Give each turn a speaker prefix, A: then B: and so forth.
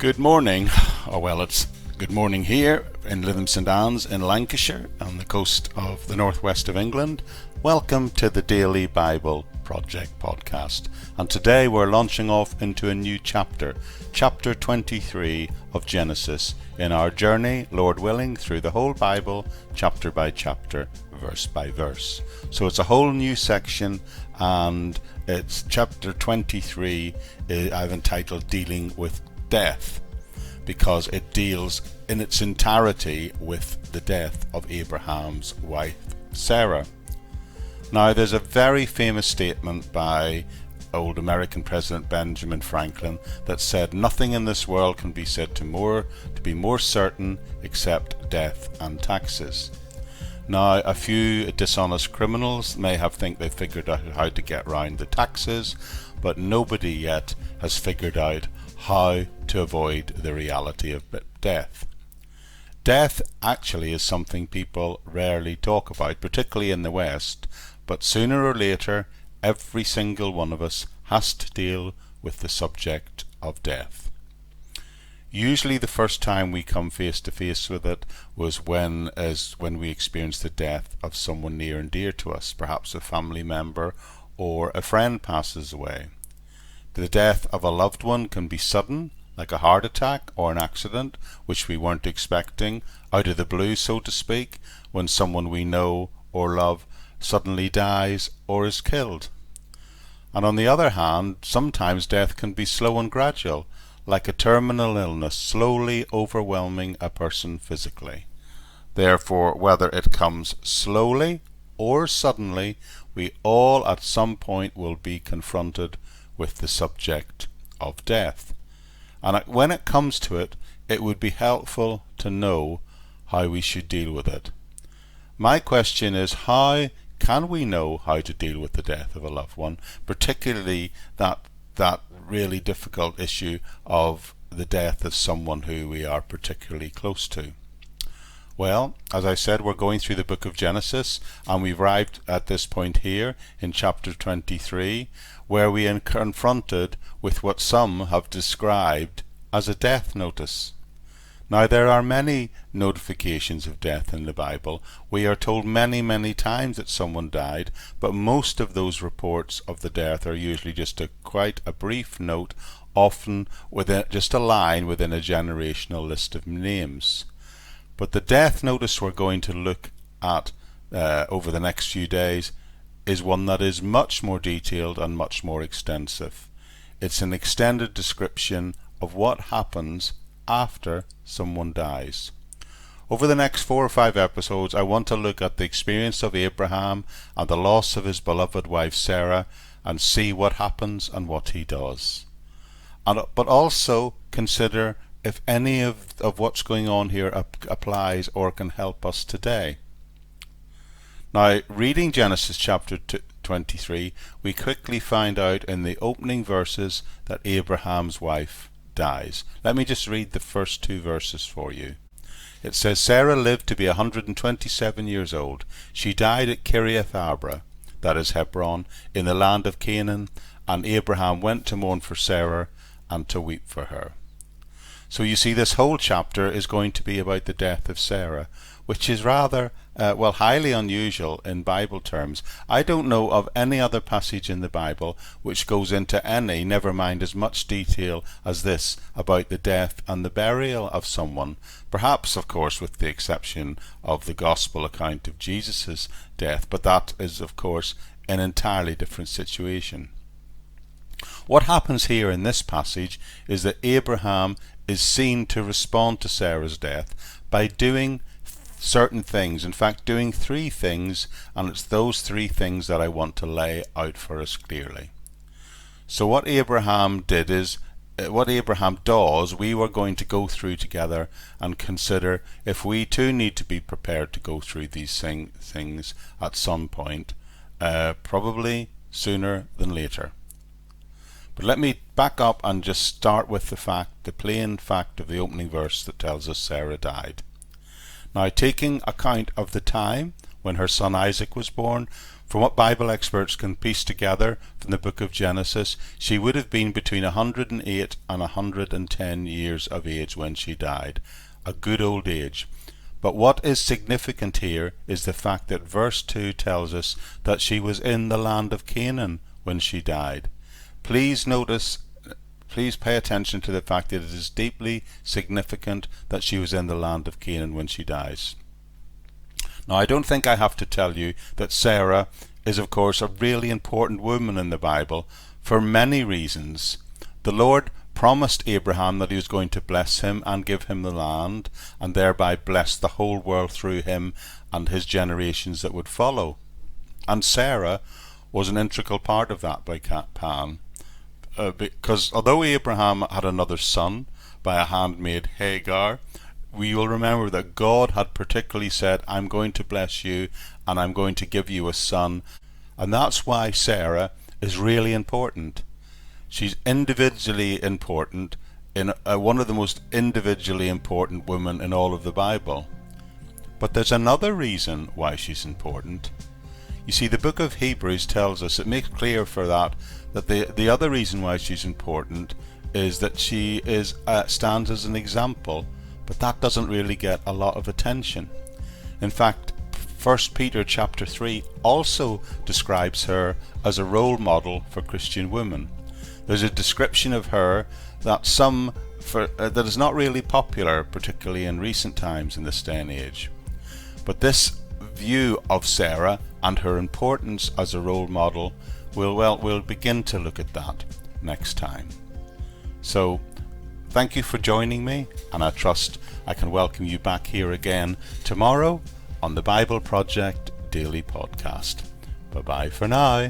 A: Good morning, it's good morning here in Lytham St Anne's in Lancashire on the coast of the northwest of England. Welcome to the Daily Bible Project podcast, and today we're launching off into a new chapter 23 of Genesis, in our journey, Lord willing, through the whole Bible, chapter by chapter, verse by verse. So it's a whole new section, and it's chapter 23 I've entitled Dealing with Death, because it deals in its entirety with the death of Abraham's wife Sarah. Now, there's a very famous statement by old American President Benjamin Franklin that said, "Nothing in this world can be said to be more certain except death and taxes." Now, a few dishonest criminals may think they've figured out how to get round the taxes, but nobody yet has figured out how to avoid the reality of death. Death actually is something people rarely talk about, particularly in the West, but sooner or later every single one of us has to deal with the subject of death. Usually the first time we come face to face with it was when we experience the death of someone near and dear to us, perhaps a family member or a friend passes away. The death of a loved one can be sudden, like a heart attack or an accident, which we weren't expecting, out of the blue, so to speak, when someone we know or love suddenly dies or is killed. And on the other hand, sometimes death can be slow and gradual, like a terminal illness slowly overwhelming a person physically. Therefore, whether it comes slowly or suddenly, we all at some point will be confronted with the subject of death. And when it comes to it, it would be helpful to know how we should deal with it. My question is, how can we know how to deal with the death of a loved one, particularly that really difficult issue of the death of someone who we are particularly close to? Well, as I said, we're going through the book of Genesis, and we've arrived at this point here in chapter 23, where we are confronted with what some have described as a death notice. Now, there are many notifications of death in the Bible. We are told many times that someone died, but most of those reports of the death are usually just quite a brief note, often within just a line within a generational list of names. But the death notice we're going to look at over the next few days is one that is much more detailed and much more extensive. It's an extended description of what happens after someone dies. Over the next 4 or 5 episodes, I want to look at the experience of Abraham and the loss of his beloved wife Sarah, and see what happens and what he does. But also consider if any of what's going on here applies or can help us today. Now, reading Genesis chapter 23, we quickly find out in the opening verses that Abraham's wife dies. Let me just read the first 2 verses for you. It says, Sarah lived to be 127 years old. She died at Kiriath Arba, that is Hebron, in the land of Canaan, and Abraham went to mourn for Sarah and to weep for her. So you see, this whole chapter is going to be about the death of Sarah, which is rather, highly unusual in Bible terms. I don't know of any other passage in the Bible which goes into any, never mind as much detail as this, about the death and the burial of someone. Perhaps, of course, with the exception of the Gospel account of Jesus' death, but that is, of course, an entirely different situation. What happens here in this passage is that Abraham is seen to respond to Sarah's death by doing certain things, in fact doing 3 things, and it's those 3 things that I want to lay out for us clearly. So what Abraham did is, what Abraham does, we were going to go through together and consider if we too need to be prepared to go through these things at some point, probably sooner than later. But let me back up and just start with the plain fact of the opening verse that tells us Sarah died. Now, taking account of the time, when her son Isaac was born. From what Bible experts can piece together from the book of Genesis, she would have been between 108 and 110 years of age when she died. A good old age. But what is significant here is the fact that verse 2 tells us that she was in the land of Canaan when she died. Please pay attention to the fact that it is deeply significant that she was in the land of Canaan when she dies. Now, I don't think I have to tell you that Sarah is, of course, a really important woman in the Bible for many reasons. The Lord promised Abraham that he was going to bless him and give him the land, and thereby bless the whole world through him and his generations that would follow. And Sarah was an integral part of that by Pan, because although Abraham had another son by a handmaid Hagar, we will remember that God had particularly said, I'm going to bless you and I'm going to give you a son. And that's why Sarah is really important. She's individually important, in one of the most individually important women in all of the Bible. But there's another reason why she's important. You see, the book of Hebrews tells us, it makes clear for that the other reason why she's important is that she stands as an example. But that doesn't really get a lot of attention. In fact, 1 Peter chapter 3 also describes her as a role model for Christian women. There's a description of her that that is not really popular, particularly in recent times in this day and age. But this view of Sarah and her importance as a role model, we'll begin to look at that next time. So, thank you for joining me, and I trust I can welcome you back here again tomorrow on the Bible Project Daily Podcast. Bye-bye for now.